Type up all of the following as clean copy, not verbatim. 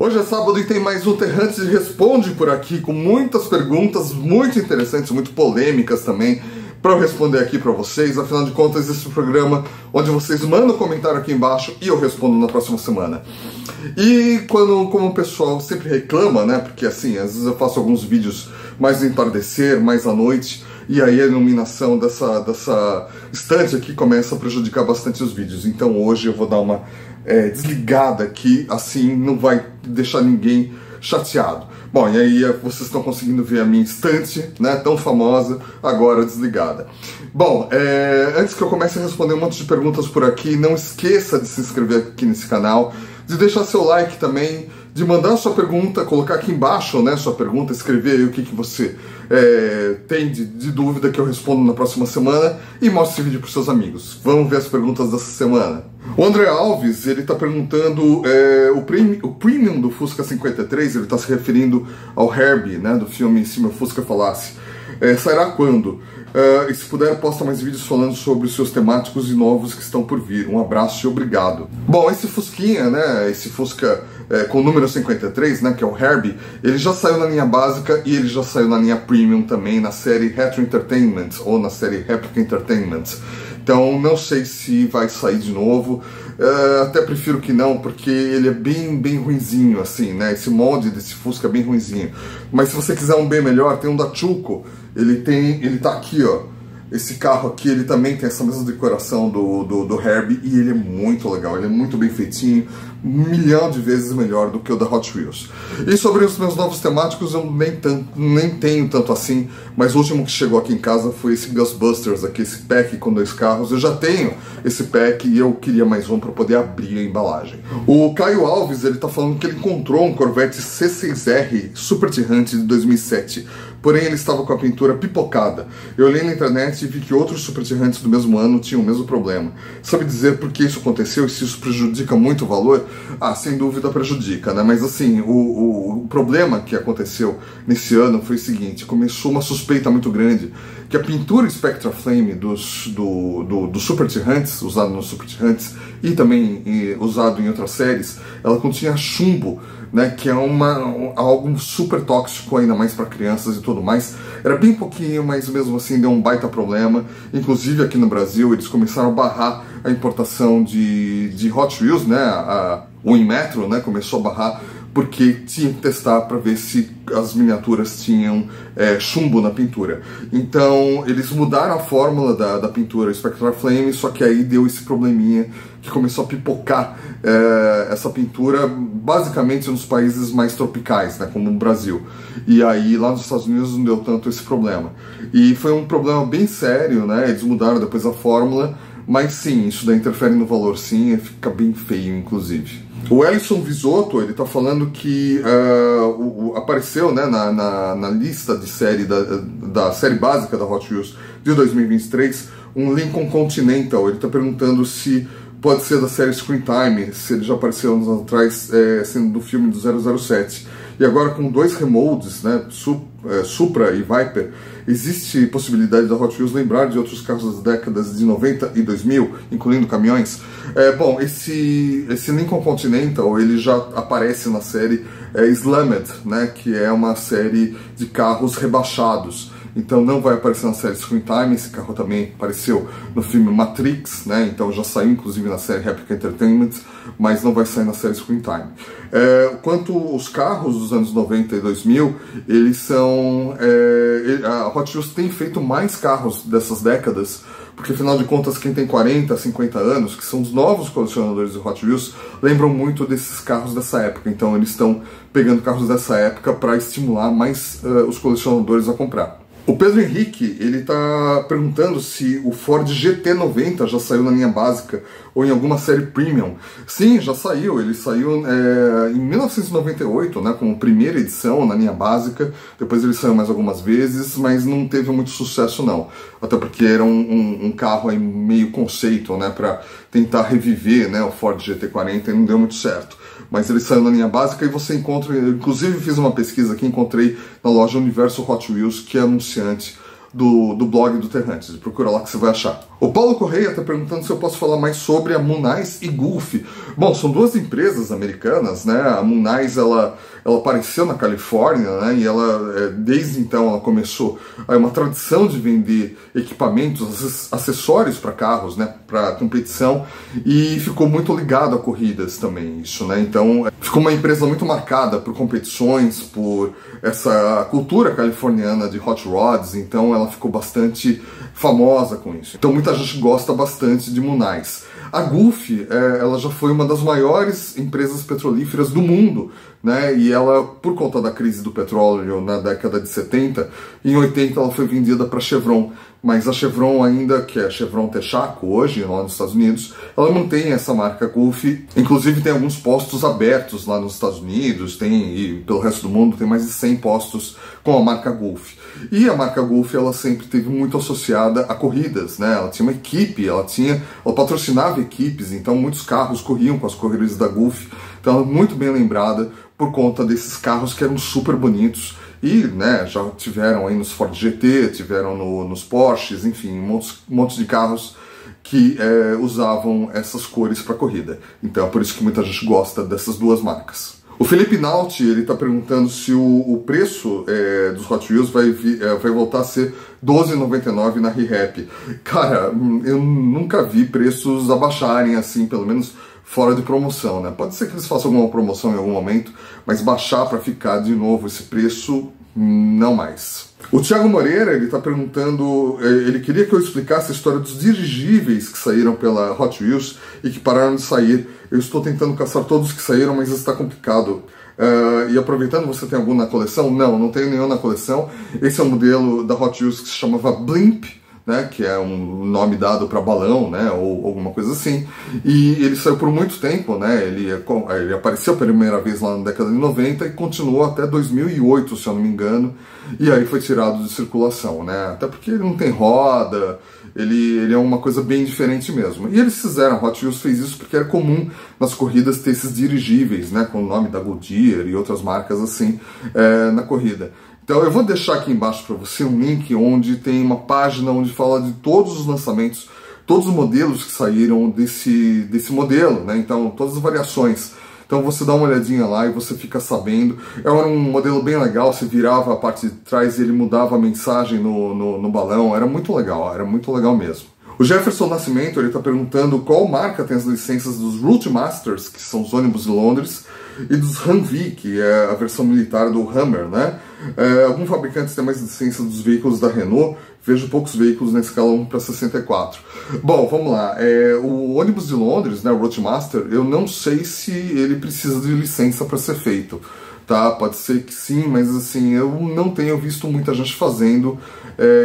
Hoje é sábado e tem mais um Terrantes Responde por aqui, com muitas perguntas muito interessantes, muito polêmicas também, para eu responder aqui para vocês. Afinal de contas, esse é um programa onde vocês mandam um comentário aqui embaixo e eu respondo na próxima semana. E como o pessoal sempre reclama, né, porque assim, às vezes eu faço alguns vídeos mais no entardecer, mais à noite, e aí a iluminação dessa estante aqui começa a prejudicar bastante os vídeos. Então hoje eu vou dar uma desligada aqui, assim não vai deixar ninguém chateado. Bom, e aí vocês estão conseguindo ver a minha estante, né, tão famosa, agora desligada. Bom, antes que eu comece a responder um monte de perguntas por aqui, não esqueça de se inscrever aqui nesse canal, de deixar seu like também, de mandar sua pergunta, colocar aqui embaixo, né, sua pergunta, escrever aí o que você tem de dúvida que eu respondo na próxima semana e mostre esse vídeo para os seus amigos. Vamos ver as perguntas dessa semana. O André Alves, ele está perguntando o premium do Fusca 53, ele está se referindo ao Herbie, né, do filme Se Meu Fusca Falasse. Sairá quando? E se puder, posta mais vídeos falando sobre os seus temáticos e novos que estão por vir. Um abraço e obrigado. Bom, esse Fusquinha, né, esse Fusca com o número 53, né, que é o Herbie, ele já saiu na linha básica e ele já saiu na linha premium também, na série Retro Entertainment ou na série Replica Entertainment. Então não sei se vai sair de novo, até prefiro que não, porque ele é bem ruinzinho, assim, né, esse molde desse Fusca é bem ruinzinho. Mas se você quiser um bem melhor, tem um da Chuco, ele tá aqui, ó, esse carro aqui, ele também tem essa mesma decoração do Herbie e ele é muito legal, ele é muito bem feitinho, 1 milhão de vezes melhor do que o da Hot Wheels. E sobre os meus novos temáticos eu nem tenho tanto assim, mas o último que chegou aqui em casa foi esse Ghostbusters aqui, esse pack com 2 carros. Eu já tenho esse pack e eu queria mais um para poder abrir a embalagem. O Caio Alves, ele tá falando que ele encontrou um Corvette C6R Super Tirante de 2007, porém ele estava com a pintura pipocada. Eu olhei na internet e vi que outros Super Tirrantes do mesmo ano tinham o mesmo problema. Sabe dizer por que isso aconteceu e se isso prejudica muito o valor? Ah, sem dúvida prejudica, né? Mas assim, o problema que aconteceu nesse ano foi o seguinte: começou uma suspeita muito grande que a pintura Spectra Flame do Super Tirrantes, usado nos Super Tirrantes e também usado em outras séries, ela continha chumbo, né, que é algo super tóxico, ainda mais para crianças e tudo mais. Era bem pouquinho, mas mesmo assim deu um baita problema. Inclusive aqui no Brasil eles começaram a barrar a importação de Hot Wheels, né, o Inmetro, né, começou a barrar porque tinha que testar para ver se as miniaturas tinham chumbo na pintura. Então eles mudaram a fórmula da pintura Spectra Flame, só que aí deu esse probleminha que começou a pipocar essa pintura basicamente nos países mais tropicais, né, como o Brasil. E aí lá nos Estados Unidos não deu tanto esse problema. E foi um problema bem sério, né, eles mudaram depois a fórmula, mas sim, isso daí interfere no valor sim, e fica bem feio inclusive. O Ellison Visotto, ele tá falando que apareceu, né, na lista de série da série básica da Hot Wheels de 2023 um Lincoln Continental. Ele tá perguntando se pode ser da série Screen Time, se ele já apareceu anos atrás sendo do filme do 007. E agora com 2 remolds, né, Supra e Viper, existe possibilidade da Hot Wheels lembrar de outros carros das décadas de 90 e 2000, incluindo caminhões? Bom, esse Lincoln Continental, ele já aparece na série Slammed, né, que é uma série de carros rebaixados. Então não vai aparecer na série Screen Time. Esse carro também apareceu no filme Matrix, né? Então já saiu inclusive na série Replica Entertainment, mas não vai sair na série Screen Time. Quanto os carros dos anos 90 e 2000, eles são... a Hot Wheels tem feito mais carros dessas décadas, porque afinal de contas quem tem 40, 50 anos, que são os novos colecionadores de Hot Wheels, lembram muito desses carros dessa época. Então eles estão pegando carros dessa época para estimular mais os colecionadores a comprar. O Pedro Henrique, ele tá perguntando se o Ford GT90 já saiu na linha básica ou em alguma série premium. Sim, já saiu. Ele saiu em 1998, né, como primeira edição na linha básica. Depois ele saiu mais algumas vezes, mas não teve muito sucesso não. Até porque era um carro aí meio conceito, né, para tentar reviver, né, o Ford GT40 e não deu muito certo. Mas ele saiu na linha básica e você encontra, inclusive fiz uma pesquisa aqui, encontrei na loja Universo Hot Wheels, que é anunciante do blog do Terrantes. Procura lá que você vai achar. O Paulo Correia está perguntando se eu posso falar mais sobre a Moonise e Gulf. Bom, são duas empresas americanas, né? A Moonise, ela apareceu na Califórnia, né? E ela, desde então, ela começou uma tradição de vender equipamentos, acessórios para carros, né? Para competição, e ficou muito ligado a corridas também, isso, né? Então, ficou uma empresa muito marcada por competições, por essa cultura californiana de hot rods, então ela ficou bastante famosa com isso. Então muita gente gosta bastante de Moonise. A Gulf, ela já foi uma das maiores empresas petrolíferas do mundo, né? E ela, por conta da crise do petróleo na década de 70, em 80 ela foi vendida para a Chevron. Mas a Chevron ainda, que é a Chevron Texaco hoje, lá nos Estados Unidos, ela mantém essa marca Gulf. Inclusive tem alguns postos abertos lá nos Estados Unidos, e pelo resto do mundo tem mais de 100 postos com a marca Gulf. E a marca Gulf, ela sempre esteve muito associada a corridas, né? Ela tinha uma equipe, ela patrocinava equipes, então muitos carros corriam com as corridas da Gulf. Então ela é muito bem lembrada por conta desses carros que eram super bonitos. E, né, já tiveram aí nos Ford GT, tiveram nos Porsches, enfim, um monte de carros que usavam essas cores para corrida. Então é por isso que muita gente gosta dessas duas marcas. O Felipe Nauti, ele está perguntando se o preço dos Hot Wheels vai voltar a ser R$12,99 na ReHap. Cara, eu nunca vi preços abaixarem assim, pelo menos fora de promoção, né? Pode ser que eles façam alguma promoção em algum momento, mas baixar para ficar de novo esse preço, não mais. O Thiago Moreira, ele está perguntando, ele queria que eu explicasse a história dos dirigíveis que saíram pela Hot Wheels e que pararam de sair. Eu estou tentando caçar todos que saíram, mas está complicado. E aproveitando, você tem algum na coleção? Não tenho nenhum na coleção. Esse é um modelo da Hot Wheels que se chamava Blimp, né, que é um nome dado para balão, né, ou alguma coisa assim, e ele saiu por muito tempo, né, ele apareceu pela primeira vez lá na década de 90 e continuou até 2008, se eu não me engano, e aí foi tirado de circulação, né, até porque ele não tem roda, ele é uma coisa bem diferente mesmo. E eles fizeram, a Hot Wheels fez isso porque era comum nas corridas ter esses dirigíveis, né, com o nome da Goodyear e outras marcas assim, na corrida. Então eu vou deixar aqui embaixo para você um link onde tem uma página onde fala de todos os lançamentos, todos os modelos que saíram desse modelo, né? Então todas as variações. Então você dá uma olhadinha lá e você fica sabendo. É um modelo bem legal, você virava a parte de trás e ele mudava a mensagem no balão, era muito legal mesmo. O Jefferson Nascimento, ele está perguntando qual marca tem as licenças dos Routmasters, que são os ônibus de Londres, e dos Humvee, que é a versão militar do Hummer, né? Alguns fabricantes têm mais licença dos veículos da Renault, vejo poucos veículos na escala 1 para 64. Bom, vamos lá. O ônibus de Londres, né, o Roadmaster, eu não sei se ele precisa de licença para ser feito. Tá? Pode ser que sim, mas assim, eu não tenho visto muita gente fazendo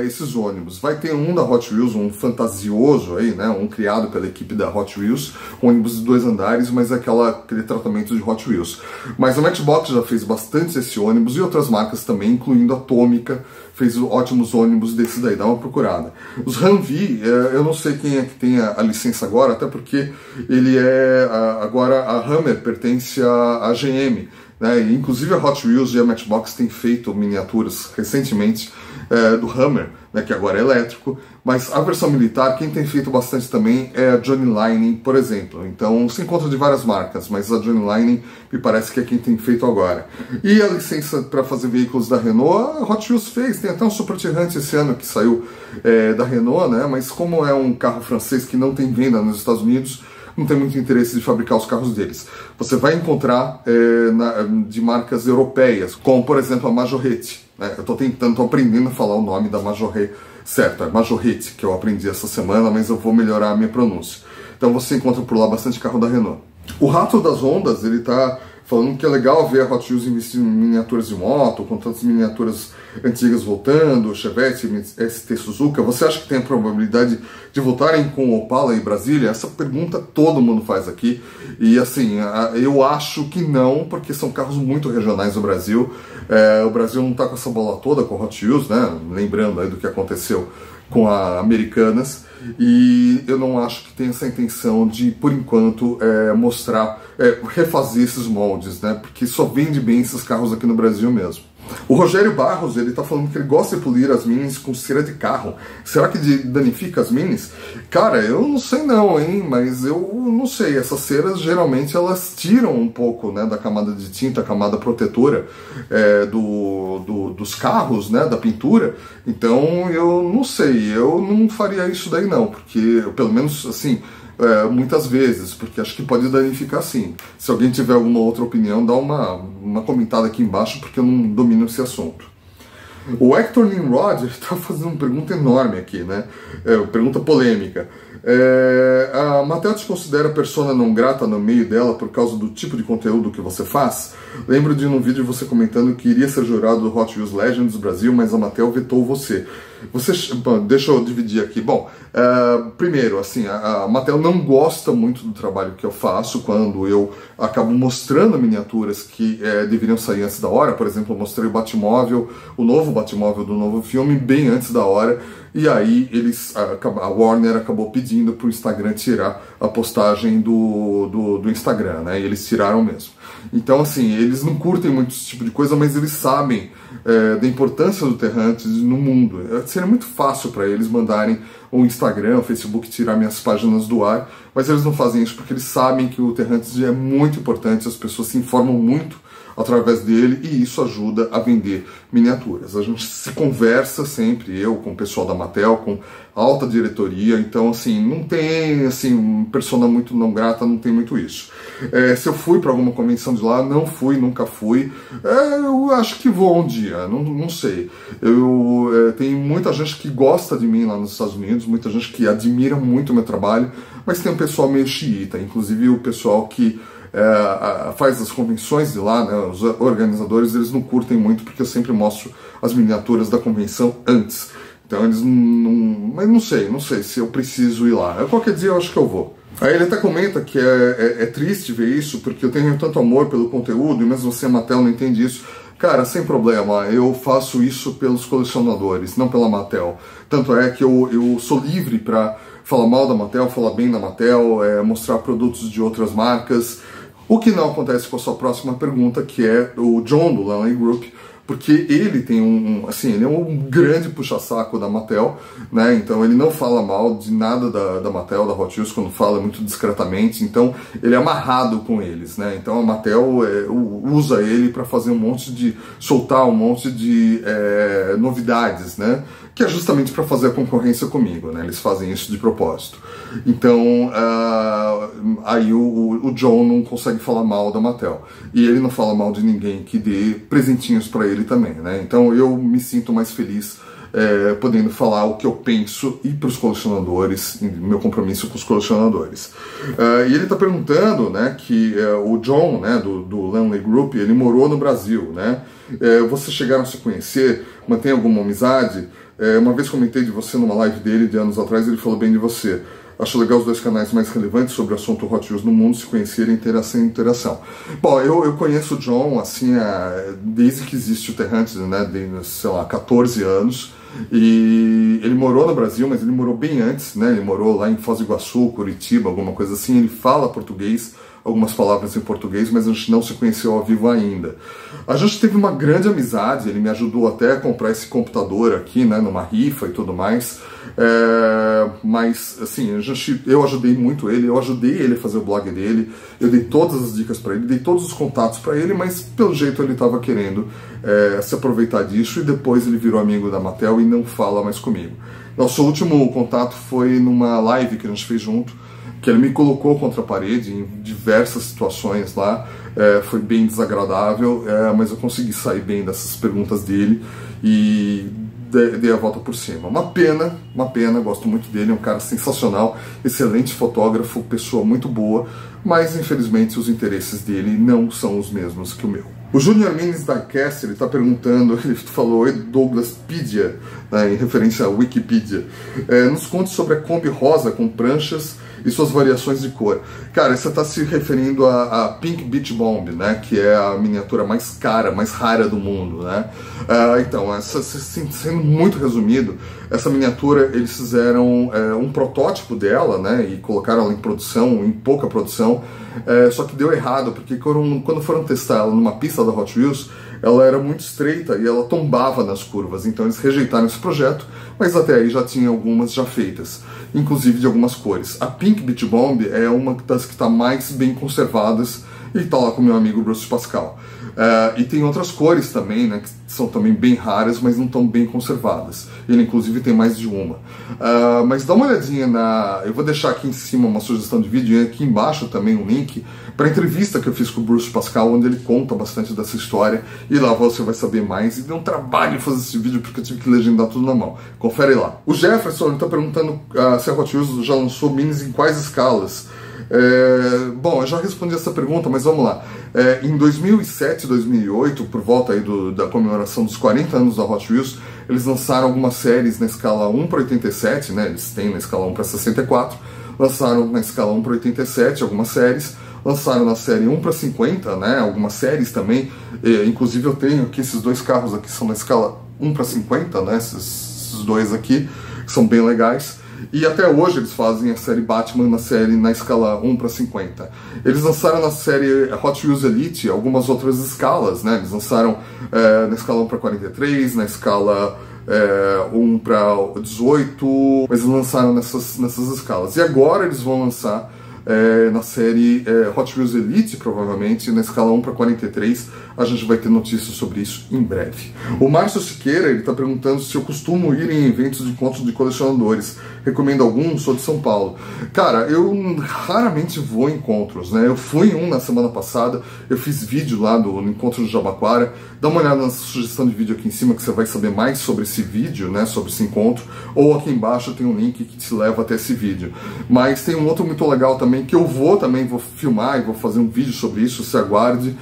esses ônibus. Vai ter um da Hot Wheels, um fantasioso aí, né? Um criado pela equipe da Hot Wheels, um ônibus de 2 andares, mas aquele tratamento de Hot Wheels. Mas a Matchbox já fez bastante esse ônibus e outras marcas também, incluindo a Atômica, fez ótimos ônibus desse daí, dá uma procurada. Os Humvee, eu não sei quem é que tem a licença agora, até porque ele agora a Hummer pertence à GM, né? Inclusive a Hot Wheels e a Matchbox têm feito miniaturas recentemente do Hummer, né, que agora é elétrico, mas a versão militar, quem tem feito bastante também é a Johnny Lining, por exemplo. Então se encontra de várias marcas, mas a Johnny Lining me parece que é quem tem feito agora. E a licença para fazer veículos da Renault, a Hot Wheels fez, tem até um Supertirrante esse ano que saiu da Renault, né, mas como é um carro francês que não tem venda nos Estados Unidos, não tem muito interesse de fabricar os carros deles. Você vai encontrar de marcas europeias, como por exemplo a Majorette. Eu tô aprendendo a falar o nome da Majorette certo, é Majorette, que eu aprendi essa semana, mas eu vou melhorar a minha pronúncia. Então você encontra por lá bastante carro da Renault. O Rato das Ondas, ele tá falando que é legal ver a Hot Wheels investir em miniaturas de moto, com tantas miniaturas antigas voltando, Chevette, ST Suzuka. Você acha que tem a probabilidade de voltarem com o Opala e Brasília? Essa pergunta todo mundo faz aqui. E assim, eu acho que não, porque são carros muito regionais no Brasil. O Brasil não está com essa bola toda com a Hot Wheels, né? Lembrando aí do que aconteceu com a Americanas. E eu não acho que tem essa intenção de, por enquanto, refazer esses moldes, né? Porque só vende bem esses carros aqui no Brasil mesmo. O Rogério Barros, ele tá falando que ele gosta de polir as minis com cera de carro. Será que danifica as minis? Cara, eu não sei não, hein, mas eu não sei. Essas ceras, geralmente, elas tiram um pouco, né, da camada de tinta, a camada protetora dos carros, né, da pintura. Então, eu não sei, eu não faria isso daí não, porque, pelo menos, assim... muitas vezes, porque acho que pode danificar sim. Se alguém tiver alguma outra opinião, dá uma comentada aqui embaixo, porque eu não domino esse assunto. O Hector Nimrod está fazendo uma pergunta enorme aqui, né? Pergunta polêmica. A Mattel te considera persona não grata no meio dela por causa do tipo de conteúdo que você faz? Lembro de um vídeo você comentando que iria ser jurado do Hot Wheels Legends Brasil, mas a Mattel vetou você. Deixa eu dividir aqui. Bom, primeiro, assim, a Mattel não gosta muito do trabalho que eu faço quando eu acabo mostrando miniaturas que deveriam sair antes da hora. Por exemplo, eu mostrei o Batmóvel, o novo Batmóvel do novo filme, bem antes da hora. E aí a Warner acabou pedindo para o Instagram tirar a postagem do Instagram, né? E eles tiraram mesmo. Então, assim, eles não curtem muito esse tipo de coisa, mas eles sabem da importância do Terrantes no mundo. Seria muito fácil para eles mandarem o Instagram, o Facebook tirar minhas páginas do ar, mas eles não fazem isso porque eles sabem que o Terrantes é muito importante, as pessoas se informam muito através dele e isso ajuda a vender miniaturas. A gente se conversa sempre, eu com o pessoal da Mattel, com a alta diretoria, então assim, não tem assim, persona muito não grata, não tem muito isso. Se eu fui para alguma convenção de lá, não fui, nunca fui, eu acho que vou um dia, não sei. Tem muita gente que gosta de mim lá nos Estados Unidos, muita gente que admira muito o meu trabalho, mas tem um pessoal meio xiita, inclusive o pessoal que faz as convenções de lá, né, os organizadores, eles não curtem muito porque eu sempre mostro as miniaturas da convenção antes. Então eles mas não sei se eu preciso ir lá. Qualquer dia eu acho que eu vou. Aí ele até comenta que é triste ver isso, porque eu tenho tanto amor pelo conteúdo, e mesmo você, Mattel, não entende isso. Cara, sem problema, eu faço isso pelos colecionadores, não pela Mattel. Tanto é que eu sou livre para falar mal da Mattel, falar bem da Mattel, mostrar produtos de outras marcas. O que não acontece com a sua próxima pergunta, que é o John do Lanley Group, porque ele tem ele é um grande puxa-saco da Mattel, né? Então ele não fala mal de nada da Mattel, da Hot Wheels, quando fala muito discretamente, então ele é amarrado com eles, né? Então a Mattel usa ele para fazer soltar um monte de novidades, né? Que é justamente para fazer a concorrência comigo, né? Eles fazem isso de propósito. Então, aí o John não consegue falar mal da Mattel. E ele não fala mal de ninguém que dê presentinhos para ele também, né? Então eu me sinto mais feliz podendo falar o que eu penso e para os colecionadores, meu compromisso com os colecionadores. E ele está perguntando, né, que o John, né, do Lanley Group, ele morou no Brasil, né? Vocês chegaram a se conhecer, mantém alguma amizade? Uma vez comentei de você numa live dele de anos atrás, ele falou bem de você. Acho legal os dois canais mais relevantes sobre o assunto Hot Wheels no mundo se conhecerem interação. Bom, eu conheço o John, assim, desde que existe o Terrantes, né, desde, sei lá, 14 anos. E ele morou no Brasil, mas ele morou bem antes, né, ele morou lá em Foz do Iguaçu, Curitiba, alguma coisa assim. Ele fala português, algumas palavras em português, mas a gente não se conheceu ao vivo ainda. A gente teve uma grande amizade, ele me ajudou até a comprar esse computador aqui, né, numa rifa e tudo mais. Mas, assim, eu ajudei muito ele, eu ajudei ele a fazer o blog dele, eu dei todas as dicas para ele, dei todos os contatos para ele, mas pelo jeito ele estava querendo se aproveitar disso e depois ele virou amigo da Mattel e não fala mais comigo. Nosso último contato foi numa live que a gente fez junto, que ele me colocou contra a parede em diversas situações lá, foi bem desagradável, mas eu consegui sair bem dessas perguntas dele e dei a volta por cima. Uma pena, gosto muito dele, é um cara sensacional, excelente fotógrafo, pessoa muito boa, mas infelizmente os interesses dele não são os mesmos que o meu. O Junior Minis Diecast, ele está perguntando, ele falou, oi Douglaspedia, né, em referência à Wikipedia, nos conte sobre a Kombi rosa com pranchas e suas variações de cor. Cara, você está se referindo a Pink Beach Bomb, né, que é a miniatura mais cara, mais rara do mundo, né? Então, sendo muito resumido, essa miniatura, eles fizeram um protótipo dela, né, e colocaram ela em produção, em pouca produção, só que deu errado, porque quando foram testar ela numa pista da Hot Wheels, ela era muito estreita e ela tombava nas curvas, então eles rejeitaram esse projeto, mas até aí já tinha algumas já feitas, inclusive de algumas cores. A Pink Beach Bomb é uma das que está mais bem conservadas e está lá com meu amigo Bruce Pascal. E tem outras cores também, né, que são também bem raras, mas não estão bem conservadas. Ele inclusive tem mais de uma. Mas dá uma olhadinha eu vou deixar aqui em cima uma sugestão de vídeo e aqui embaixo também um link para a entrevista que eu fiz com o Bruce Pascal, onde ele conta bastante dessa história, e lá você vai saber mais. E deu um trabalho fazer esse vídeo porque eu tive que legendar tudo na mão. Confere lá. O Jefferson está perguntando se a Hot Wheels já lançou minis em quais escalas. Bom, eu já respondi essa pergunta, mas vamos lá. Em 2007, 2008, por volta aí da comemoração dos 40 anos da Hot Wheels, eles lançaram algumas séries na escala 1/87, né? Eles têm na escala 1/64, lançaram na escala 1/87 algumas séries, lançaram na série 1/50, né? Algumas séries também, inclusive eu tenho aqui esses dois carros aqui, são na escala 1/50, né? Esses dois aqui, que são bem legais. E até hoje eles fazem a série Batman na escala 1/50. Eles lançaram na série Hot Wheels Elite algumas outras escalas, né? Eles lançaram na escala 1/43, na escala 1/18, mas eles lançaram nessas escalas. E agora eles vão lançar na série Hot Wheels Elite, provavelmente, na escala 1/43. A gente vai ter notícias sobre isso em breve. O Márcio Siqueira, ele está perguntando se eu costumo ir em eventos de encontros de colecionadores. Recomendo algum? Sou de São Paulo. Cara, eu raramente vou em encontros, né? Eu fui em um na semana passada, eu fiz vídeo lá no encontro do Jabaquara. Dá uma olhada na sugestão de vídeo aqui em cima que você vai saber mais sobre esse vídeo, né? Sobre esse encontro. Ou aqui embaixo tem um link que te leva até esse vídeo. Mas tem um outro muito legal também, que eu vou filmar e vou fazer um vídeo sobre isso, se aguarde.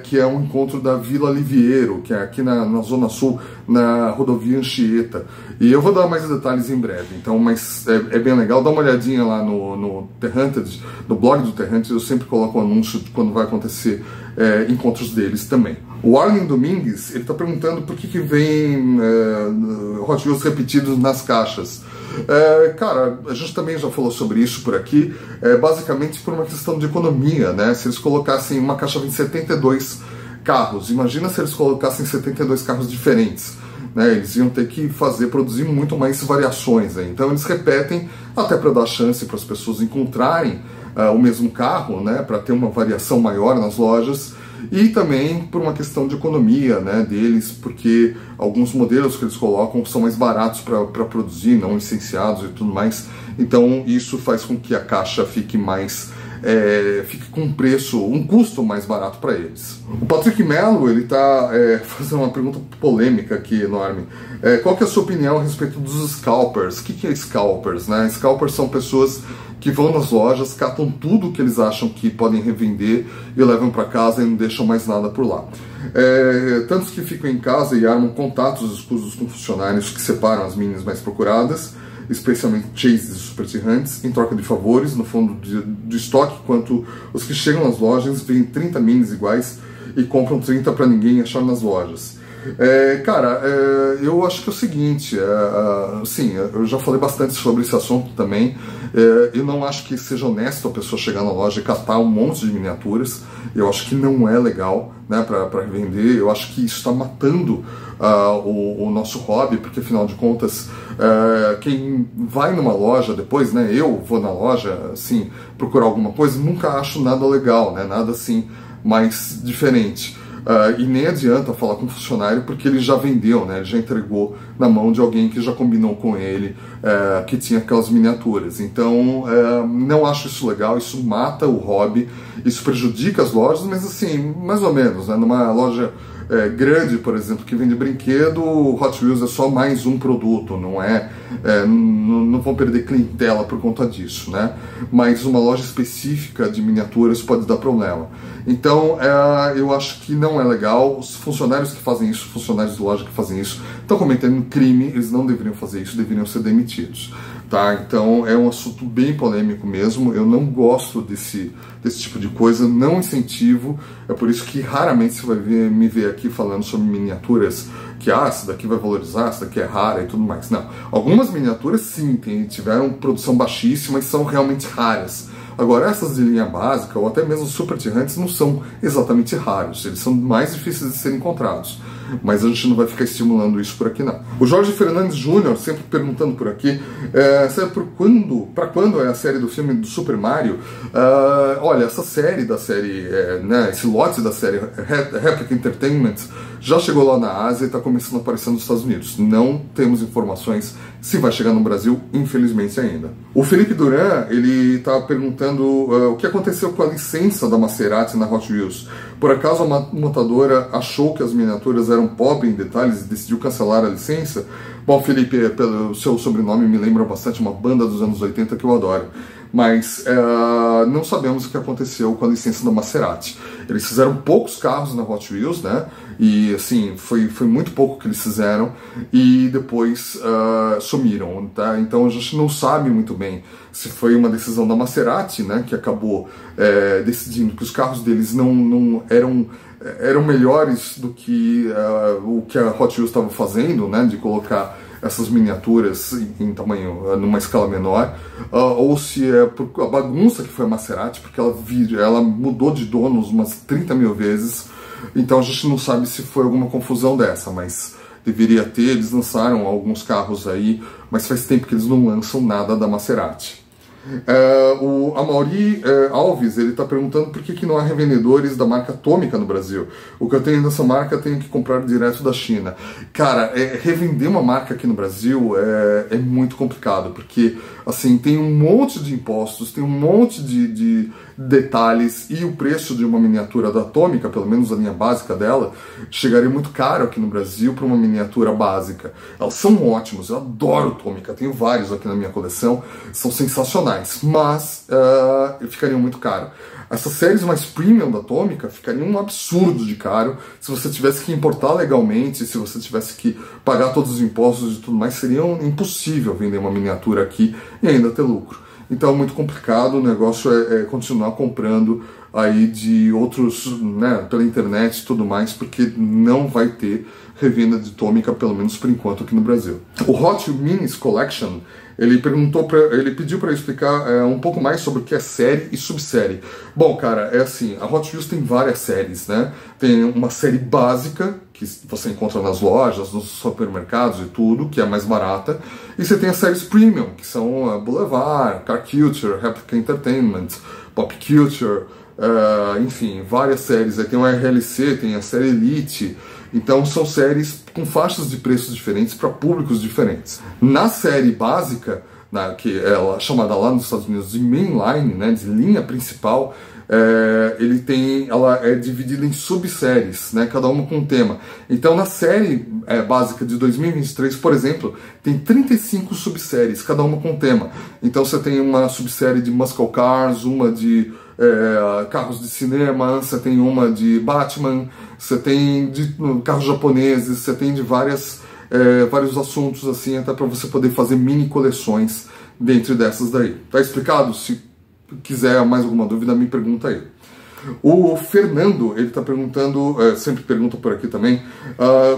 Que é um encontro da Vila Liviero, que é aqui na Zona Sul, na rodovia Anchieta. E eu vou dar mais detalhes em breve, então, mas é bem legal. Dá uma olhadinha lá no The Hunted, no blog do The Hunted, eu sempre coloco um anúncio de quando vai acontecer encontros deles também. O Arlen Domingues, ele está perguntando por que vem Hot Wheels repetidos nas caixas. Cara, a gente também já falou sobre isso por aqui, basicamente por uma questão de economia, né? Se eles colocassem uma caixa em 72 carros, imagina se eles colocassem 72 carros diferentes, né? Eles iam ter que produzir muito mais variações, né? Então eles repetem até para dar chance para as pessoas encontrarem o mesmo carro, né? Para ter uma variação maior nas lojas. E também por uma questão de economia, né, deles, porque alguns modelos que eles colocam são mais baratos para produzir, não licenciados e tudo mais. Então isso faz com que a caixa fique com um custo mais barato para eles. O Patrick Mello, ele está fazendo uma pergunta polêmica aqui, enorme. Qual que é a sua opinião a respeito dos scalpers? O que é scalpers, né? Scalpers são pessoas que vão nas lojas, catam tudo que eles acham que podem revender e levam para casa e não deixam mais nada por lá. Tantos que ficam em casa e armam contatos escusos com funcionários que separam as minis mais procuradas, especialmente chases e supertirrantes, em troca de favores no fundo do estoque, enquanto os que chegam nas lojas veem 30 minis iguais e compram 30 para ninguém achar nas lojas. Cara, eu acho que é o seguinte, sim, eu já falei bastante sobre esse assunto também. Eu não acho que seja honesto a pessoa chegar na loja e catar um monte de miniaturas. Eu acho que não é legal, né, para vender. Eu acho que isso está matando o nosso hobby, porque afinal de contas, quem vai numa loja depois, né, eu vou na loja, assim, procurar alguma coisa, nunca acho nada legal, né, nada assim mais diferente. E nem adianta falar com o funcionário porque ele já vendeu, né? Ele já entregou na mão de alguém que já combinou com ele que tinha aquelas miniaturas. Então, não acho isso legal, isso mata o hobby, isso prejudica as lojas, mas assim, mais ou menos, né? Numa loja grande, por exemplo, que vende brinquedo, o Hot Wheels é só mais um produto, não vão perder clientela por conta disso, né? Mas uma loja específica de miniaturas pode dar problema. Então, eu acho que não é legal. Os funcionários que fazem isso, funcionários de loja que fazem isso, estão cometendo crime, eles não deveriam fazer isso, deveriam ser demitidos. Tá? Então, é um assunto bem polêmico mesmo. Eu não gosto desse tipo de coisa, não incentivo. É por isso que raramente você vai me ver aqui falando sobre miniaturas que essa daqui vai valorizar, essa daqui é rara e tudo mais. Não. Algumas miniaturas sim, tiveram produção baixíssima e são realmente raras. Agora, essas de linha básica, ou até mesmo super tirantes, não são exatamente raros, eles são mais difíceis de serem encontrados. Mas a gente não vai ficar estimulando isso por aqui, não. O Jorge Fernandes Júnior, sempre perguntando por aqui, sabe para quando é a série do filme do Super Mario? Olha, essa série né, esse lote da série Replica Entertainment já chegou lá na Ásia e está começando a aparecer nos Estados Unidos. Não temos informações se vai chegar no Brasil, infelizmente ainda. O Felipe Duran, ele está perguntando o que aconteceu com a licença da Maserati na Hot Wheels. Por acaso a montadora achou que as miniaturas eram pobres em detalhes e decidiu cancelar a licença? Bom, Felipe, pelo seu sobrenome me lembra bastante uma banda dos anos 80 que eu adoro. Mas não sabemos o que aconteceu com a licença da Maserati. Eles fizeram poucos carros na Hot Wheels, né? E assim, foi muito pouco que eles fizeram e depois sumiram, tá? Então a gente não sabe muito bem se foi uma decisão da Maserati, né, que acabou decidindo que os carros deles não eram melhores do que o que a Hot Wheels estava fazendo, né, de colocar essas miniaturas em tamanho, numa escala menor, ou se é por a bagunça que foi a Maserati, porque ela mudou de donos umas 30 mil vezes, então a gente não sabe se foi alguma confusão dessa, mas deveria ter. Eles lançaram alguns carros aí, mas faz tempo que eles não lançam nada da Maserati. O Amaury Alves, ele está perguntando por que não há revendedores da marca Atômica no Brasil. O que eu tenho dessa marca eu tenho que comprar direto da China. Cara, revender uma marca aqui no Brasil é muito complicado, porque assim, tem um monte de impostos, tem um monte de detalhes, e o preço de uma miniatura da Atômica, pelo menos a linha básica dela, chegaria muito caro aqui no Brasil para uma miniatura básica. Elas são ótimas, eu adoro Atômica, tenho vários aqui na minha coleção, são sensacionais, mas ficariam muito caro. Essas séries mais premium da Atômica ficariam um absurdo de caro. Se você tivesse que importar legalmente, se você tivesse que pagar todos os impostos e tudo mais, seria impossível vender uma miniatura aqui e ainda ter lucro. Então é muito complicado, o negócio é continuar comprando aí de outros, né, pela internet e tudo mais, porque não vai ter revenda de Atômica, pelo menos por enquanto, aqui no Brasil. O Hot Minis Collection, ele pediu para eu explicar um pouco mais sobre o que é série e subsérie. Bom, cara, é assim, a Hot Wheels tem várias séries, né? Tem uma série básica, que você encontra nas lojas, nos supermercados e tudo, que é a mais barata. E você tem as séries premium, que são Boulevard, Car Culture, Replica Entertainment, Pop Culture, enfim, várias séries. Aí tem o RLC, tem a série Elite. Então são séries com faixas de preços diferentes para públicos diferentes. Na série básica, que é chamada lá nos Estados Unidos de mainline, né, de linha principal, ela é dividida em subséries, né, cada uma com um tema. Então na série básica de 2023, por exemplo, tem 35 subséries, cada uma com um tema. Então você tem uma subsérie de muscle cars, uma de carros de cinema, você tem uma de Batman, você tem de carros japoneses, você tem de vários assuntos assim, até para você poder fazer mini coleções dentro dessas daí. Tá explicado? Se quiser mais alguma dúvida, me pergunta aí. O Fernando, ele está perguntando, sempre pergunta por aqui também,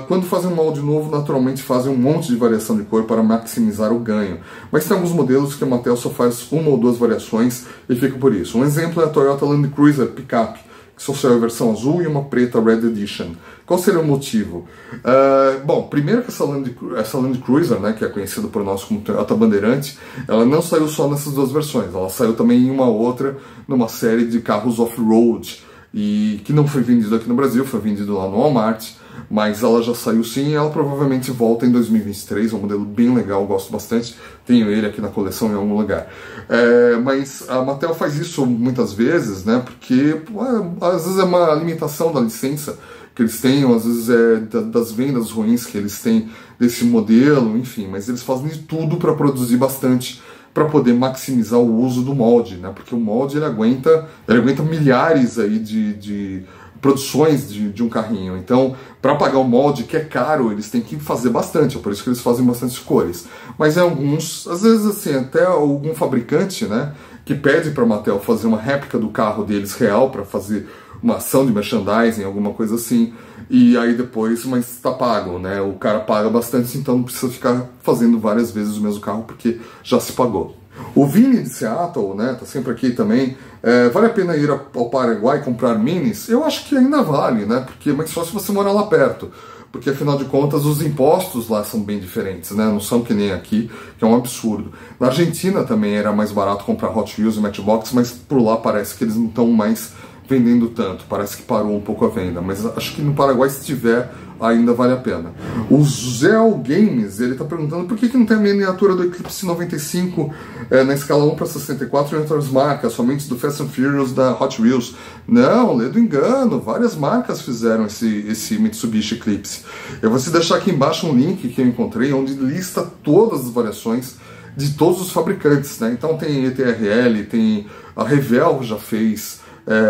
quando fazem um molde novo, naturalmente fazem um monte de variação de cor para maximizar o ganho, mas tem alguns modelos que a Mattel só faz uma ou duas variações e fica por isso. Um exemplo é a Toyota Land Cruiser Pickup, que só saiu a versão azul e uma preta Red Edition. Qual seria o motivo? Bom, primeiro que essa Land Cruiser, né, que é conhecida por nós como Toyota Bandeirante, ela não saiu só nessas duas versões, ela saiu também em uma outra, numa série de carros off-road, e que não foi vendido aqui no Brasil, foi vendido lá no Walmart, mas ela já saiu sim, e ela provavelmente volta em 2023, é um modelo bem legal, gosto bastante, tenho ele aqui na coleção em algum lugar. Mas a Mattel faz isso muitas vezes, né, porque às vezes é uma limitação da licença que eles têm, ou às vezes das vendas ruins que eles têm desse modelo, enfim, mas eles fazem de tudo para produzir bastante, para poder maximizar o uso do molde, né, porque o molde ele aguenta milhares aí de produções de um carrinho. Então, para pagar o molde, que é caro, eles têm que fazer bastante, é por isso que eles fazem bastante cores. Mas alguns, às vezes assim, até algum fabricante, né, que pede para a Mattel fazer uma réplica do carro deles real, para fazer uma ação de merchandising, alguma coisa assim, e aí depois, mas está pago, né, o cara paga bastante, então não precisa ficar fazendo várias vezes o mesmo carro, porque já se pagou. O Vini de Seattle, né, tá sempre aqui também. Vale a pena ir ao Paraguai comprar minis? Eu acho que ainda vale, né? Mas só se você morar lá perto. Porque, afinal de contas, os impostos lá são bem diferentes, né? Não são que nem aqui, que é um absurdo. Na Argentina também era mais barato comprar Hot Wheels e Matchbox, mas por lá parece que eles não estão mais vendendo tanto. Parece que parou um pouco a venda. Mas acho que no Paraguai, se tiver, ainda vale a pena. O Zell Games, ele está perguntando por que não tem a miniatura do Eclipse 95 na escala 1:64 em outras marcas, somente do Fast and Furious da Hot Wheels. Não, lê do engano, várias marcas fizeram esse Mitsubishi Eclipse. Eu vou te deixar aqui embaixo um link que eu encontrei, onde lista todas as variações de todos os fabricantes, né? Então tem ETRL, tem a Revell já fez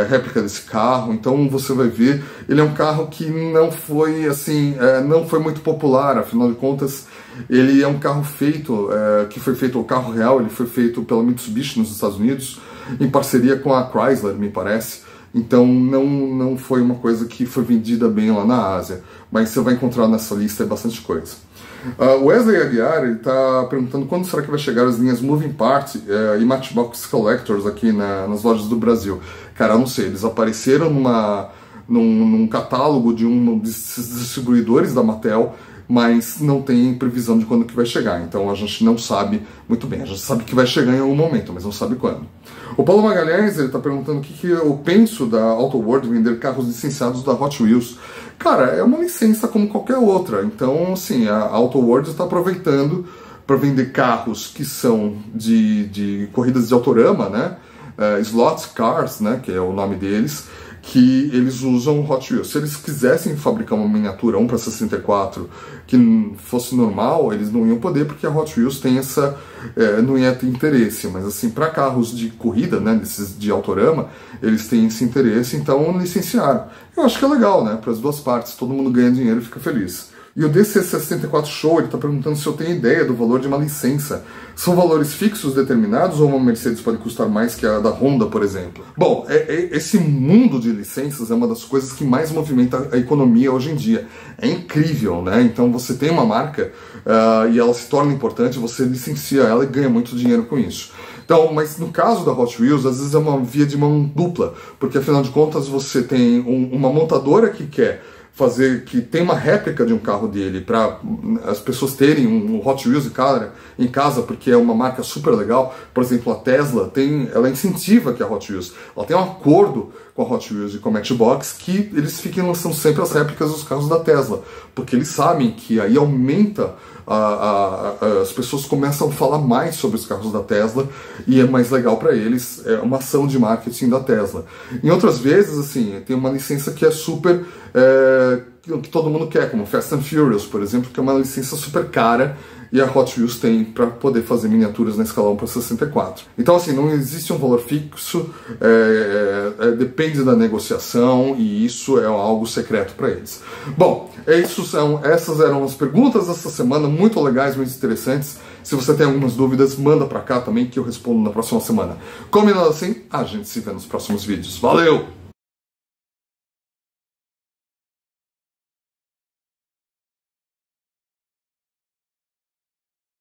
réplica desse carro, então você vai ver, ele é um carro que não foi assim, não foi muito popular, afinal de contas, ele é um carro feito, que foi feito, o carro real, ele foi feito pela Mitsubishi nos Estados Unidos, em parceria com a Chrysler, me parece, então não foi uma coisa que foi vendida bem lá na Ásia, mas você vai encontrar nessa lista bastante coisa. Wesley Aguiar está perguntando quando será que vai chegar as linhas Moving Parts e Matchbox Collectors aqui nas lojas do Brasil. Cara, eu não sei, eles apareceram num catálogo de um desses distribuidores da Mattel, mas não tem previsão de quando que vai chegar, então a gente não sabe muito bem. A gente sabe que vai chegar em algum momento, mas não sabe quando. O Paulo Magalhães está perguntando o que eu penso da Auto World vender carros licenciados da Hot Wheels. Cara, é uma licença como qualquer outra, então assim, a Auto World está aproveitando para vender carros que são de corridas de autorama, né? Slot Cars, né, que é o nome deles, que eles usam Hot Wheels. Se eles quisessem fabricar uma miniatura 1:64 que fosse normal, eles não iam poder, porque a Hot Wheels tem não ia ter interesse, mas assim, para carros de corrida, né, desses de autorama, eles têm esse interesse, então licenciaram. Eu acho que é legal, né, para as duas partes, todo mundo ganha dinheiro e fica feliz. E o DC64 Show, ele está perguntando se eu tenho ideia do valor de uma licença. São valores fixos determinados ou uma Mercedes pode custar mais que a da Honda, por exemplo? Bom, esse mundo de licenças é uma das coisas que mais movimenta a economia hoje em dia. É incrível, né? Então você tem uma marca e ela se torna importante, você licencia ela e ganha muito dinheiro com isso. Então, mas no caso da Hot Wheels, às vezes é uma via de mão dupla, porque afinal de contas você tem uma montadora que quer fazer, que tem uma réplica de um carro dele para as pessoas terem um Hot Wheels em casa, porque é uma marca super legal. Por exemplo, a Tesla ela incentiva que a Hot Wheels, ela tem um acordo com a Hot Wheels e com a Matchbox que eles fiquem lançando sempre as réplicas dos carros da Tesla, porque eles sabem que aí aumenta as pessoas começam a falar mais sobre os carros da Tesla e é mais legal para eles, é uma ação de marketing da Tesla. Em outras vezes, assim, tem uma licença que é super que todo mundo quer, como Fast and Furious, por exemplo, que é uma licença super cara e a Hot Wheels tem para poder fazer miniaturas na escala 1:64. Então, assim, não existe um valor fixo, depende da negociação e isso é algo secreto para eles. Bom, essas eram as perguntas dessa semana, muito legais, muito interessantes. Se você tem algumas dúvidas, manda para cá também que eu respondo na próxima semana. Combinado assim? A gente se vê nos próximos vídeos. Valeu!